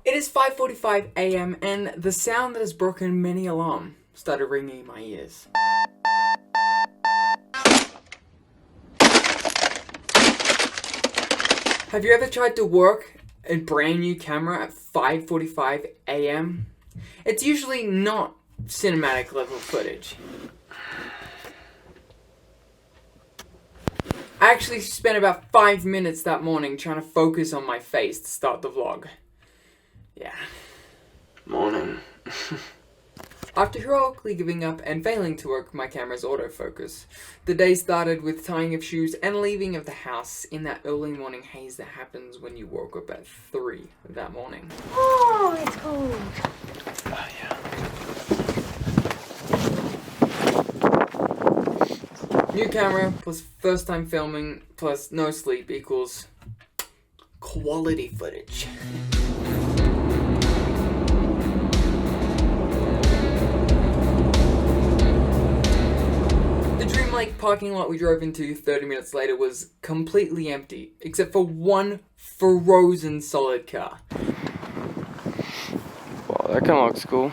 It is 5:45 a.m. and the sound that has broken many alarm started ringing in my ears. Have you ever tried to work a brand new camera at 5:45 a.m.? It's usually not cinematic level footage. I actually spent about 5 minutes that morning trying to focus on my face to start the vlog. Yeah. Morning. After heroically giving up and failing to work my camera's autofocus, the day started with tying of shoes and leaving of the house in that early morning haze that happens when you woke up at 3 that morning. Oh, it's cold. Oh, yeah. New camera plus first time filming plus no sleep equals quality footage. Lake parking lot we drove into 30 minutes later was completely empty, except for one frozen solid car. Wow, that kind of looks cool.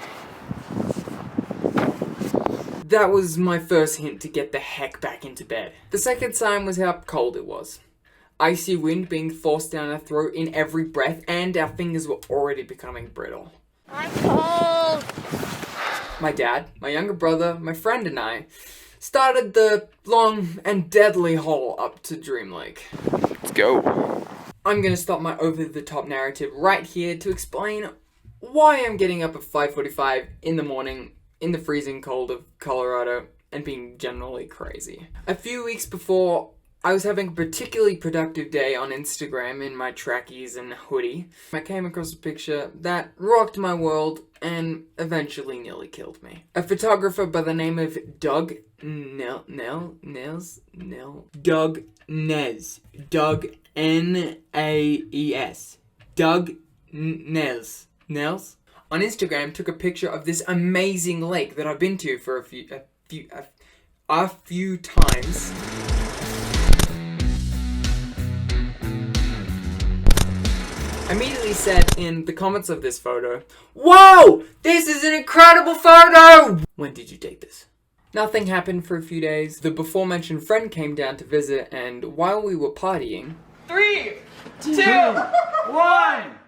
That was my first hint to get the heck back into bed. The second sign was how cold it was. Icy wind being forced down our throat in every breath, and our fingers were already becoming brittle. I'm cold. My dad, my younger brother, my friend and I started the long and deadly hole up to Dream Lake. Let's go. I'm gonna stop my over-the-top narrative right here to explain why I'm getting up at 5:45 in the morning in the freezing cold of Colorado and being generally crazy. A few weeks before, I was having a particularly productive day on Instagram in my trackies and hoodie. I came across a picture that rocked my world and eventually nearly killed me. A photographer by the name of Doug Nez. Doug Nez. Doug Nez. On Instagram took a picture of this amazing lake that I've been to for a few times. Immediately said in the comments of this photo, "Whoa! This is an incredible photo!" When did you take this? Nothing happened for a few days. The before mentioned friend came down to visit, and while we were partying, 3, 2, 1.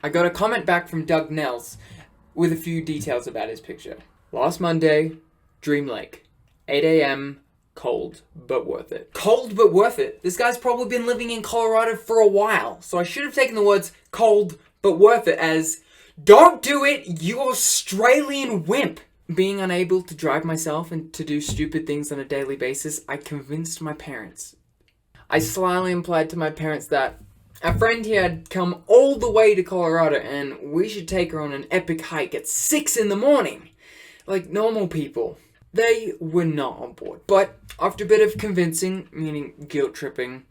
I got a comment back from Doug Nels with a few details about his picture. Last Monday, Dream Lake, 8 a.m., cold, but worth it. Cold, but worth it? This guy's probably been living in Colorado for a while, so I should have taken the words cold, but worth it as, don't do it, you Australian wimp! Being unable to drive myself and to do stupid things on a daily basis, I convinced my parents. I slyly implied to my parents that a friend here had come all the way to Colorado and we should take her on an epic hike at 6 in the morning, like normal people. They were not on board. But after a bit of convincing, meaning guilt tripping,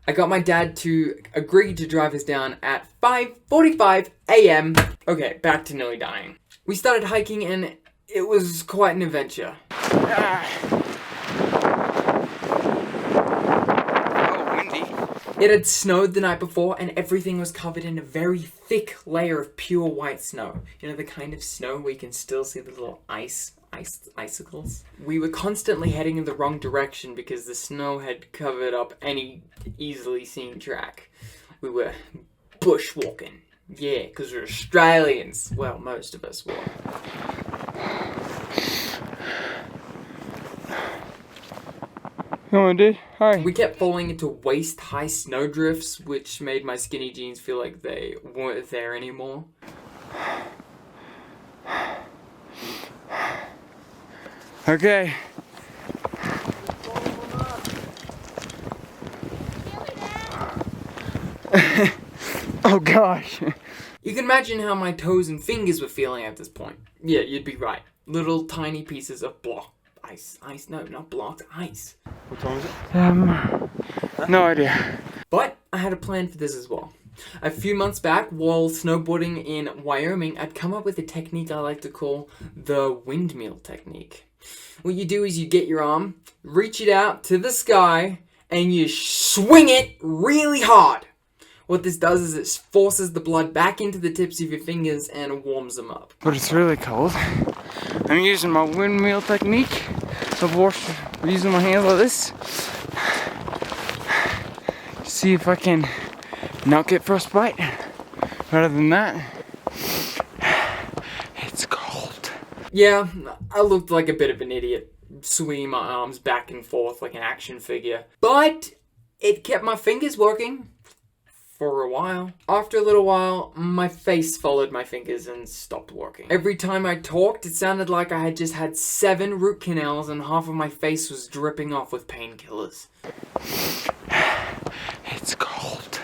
I got my dad to agree to drive us down at 5:45 a.m. Okay, back to nearly dying. We started hiking and it was quite an adventure. Oh, windy. It had snowed the night before and everything was covered in a very thick layer of pure white snow. You know, the kind of snow where you can still see the little icicles. We were constantly heading in the wrong direction because the snow had covered up any easily seen track. We were bushwalking. Yeah, because we're Australians. Well, most of us were. Come on, dude. Hi. We kept falling into waist-high snowdrifts, which made my skinny jeans feel like they weren't there anymore. Okay. Oh gosh. You can imagine how my toes and fingers were feeling at this point. Yeah, you'd be right. Little tiny pieces of ice, no, not blocked, ice. What time is it? No idea. But I had a plan for this as well. A few months back, while snowboarding in Wyoming, I'd come up with a technique I like to call the windmill technique. What you do is you get your arm, reach it out to the sky, and you swing it really hard. What this does is it forces the blood back into the tips of your fingers and warms them up. But it's really cold. I'm using my windmill technique of using my hands like this. See if I can not get frostbite. Other than that, it's cold. Yeah, I looked like a bit of an idiot, swinging my arms back and forth like an action figure. But it kept my fingers working for a while. After a little while, my face followed my fingers and stopped working. Every time I talked, it sounded like I had just had 7 root canals and half of my face was dripping off with painkillers. It's cold.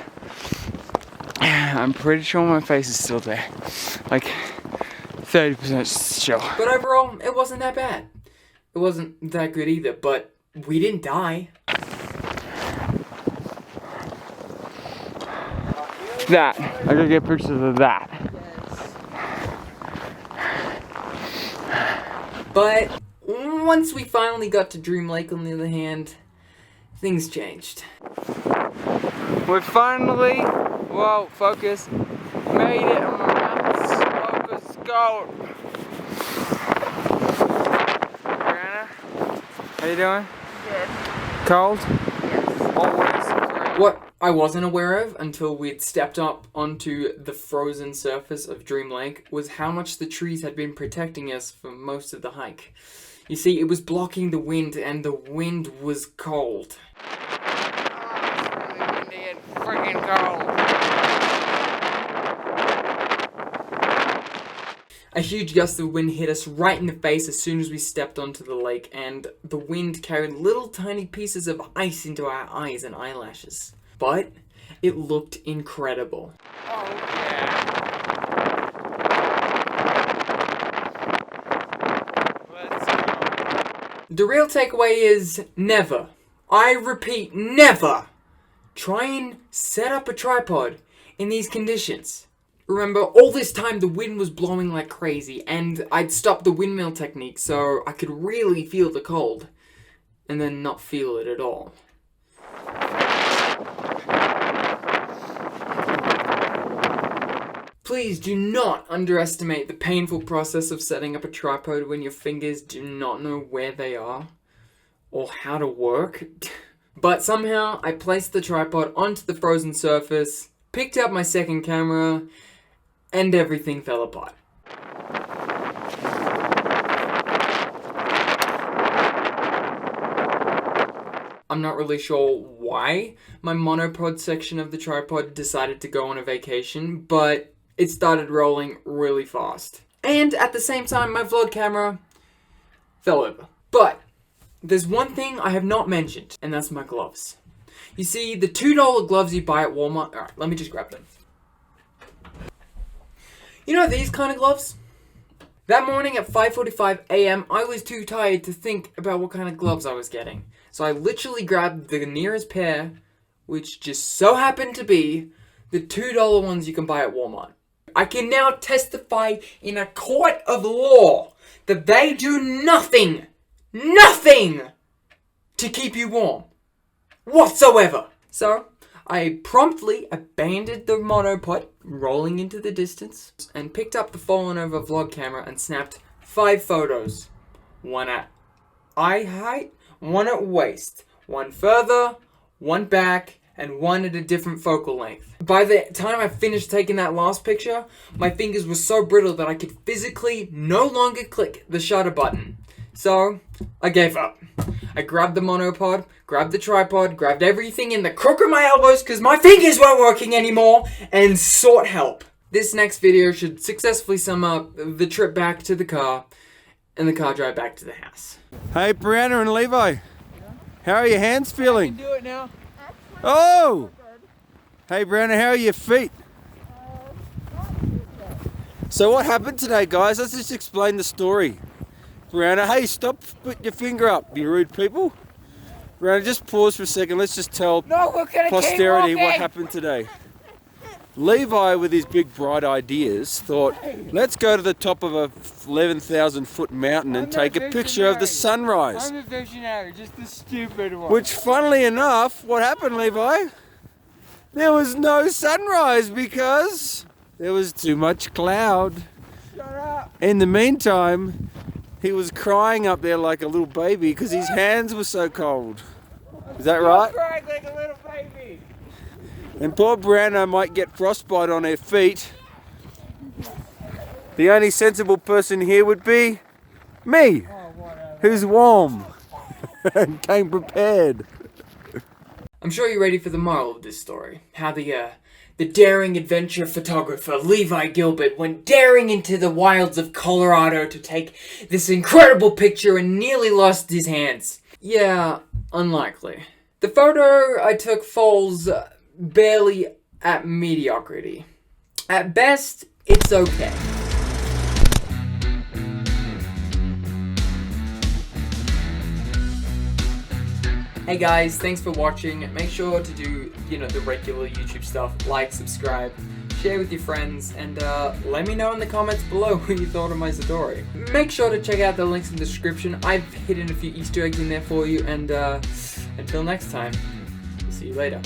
I'm pretty sure my face is still there. Like 30% chill. But overall, it wasn't that bad. It wasn't that good either, but we didn't die. That. I gotta get pictures of that. But once we finally got to Dream Lake, on the other hand, things changed. We finally, whoa, focus, made it on my mountains. Focus, go. Brianna, how you doing? Good. Cold? Yes. Always. What I wasn't aware of until we'd stepped up onto the frozen surface of Dream Lake was how much the trees had been protecting us for most of the hike. You see, it was blocking the wind, and the wind was cold. Freaking cold. A huge gust of wind hit us right in the face as soon as we stepped onto the lake, and the wind carried little tiny pieces of ice into our eyes and eyelashes. But it looked incredible. Oh yeah. Let's go. The real takeaway is never, I repeat, never try and set up a tripod in these conditions. Remember, all this time the wind was blowing like crazy, and I'd stopped the windmill technique so I could really feel the cold, and then not feel it at all. Please do not underestimate the painful process of setting up a tripod when your fingers do not know where they are or how to work. But somehow I placed the tripod onto the frozen surface, picked up my second camera, and everything fell apart. I'm not really sure why my monopod section of the tripod decided to go on a vacation, but it started rolling really fast. And at the same time, my vlog camera fell over. But there's one thing I have not mentioned, and that's my gloves. You see, the $2 gloves you buy at Walmart... Alright, let me just grab them. You know these kind of gloves? That morning at 5:45 a.m., I was too tired to think about what kind of gloves I was getting. So I literally grabbed the nearest pair, which just so happened to be the $2 ones you can buy at Walmart. I can now testify in a court of law that they do nothing to keep you warm whatsoever. So I promptly abandoned the monopod, rolling into the distance, and picked up the fallen over vlog camera and snapped 5 photos. One at eye height, one at waist, one further, one back, and one at a different focal length. By the time I finished taking that last picture, my fingers were so brittle that I could physically no longer click the shutter button. So, I gave up. I grabbed the monopod, grabbed the tripod, grabbed everything in the crook of my elbows because my fingers weren't working anymore, and sought help. This next video should successfully sum up the trip back to the car and the car drive back to the house. Hey, Brianna and Levi. How are your hands feeling? Do it now. Oh! Hey, Brianna, how are your feet? So what happened today, guys? Let's just explain the story. Brianna, hey, stop putting your finger up, you rude people. Brianna, just pause for a second. Let's just tell No, we're gonna posterity keep what walking. happened today. Levi, with his big bright ideas, thought, let's go to the top of a 11,000 foot mountain and take a picture of the sunrise. I'm a visionary, just the stupid one. Which, funnily enough, what happened, Levi? There was no sunrise because there was too much cloud. Shut up. In the meantime, he was crying up there like a little baby because his hands were so cold. Is that right? Crying like a little baby. And poor Brianna might get frostbite on her feet. The only sensible person here would be me, who's warm and came prepared. I'm sure you're ready for the moral of this story. How the daring adventure photographer Levi Gilbert went daring into the wilds of Colorado to take this incredible picture and nearly lost his hands. Yeah, unlikely. The photo I took falls barely at mediocrity. At best, it's okay. Hey guys, thanks for watching. Make sure to do, the regular YouTube stuff. Like, subscribe, share with your friends, and let me know in the comments below what you thought of my story. Make sure to check out the links in the description. I've hidden a few Easter eggs in there for you, and until next time, see you later.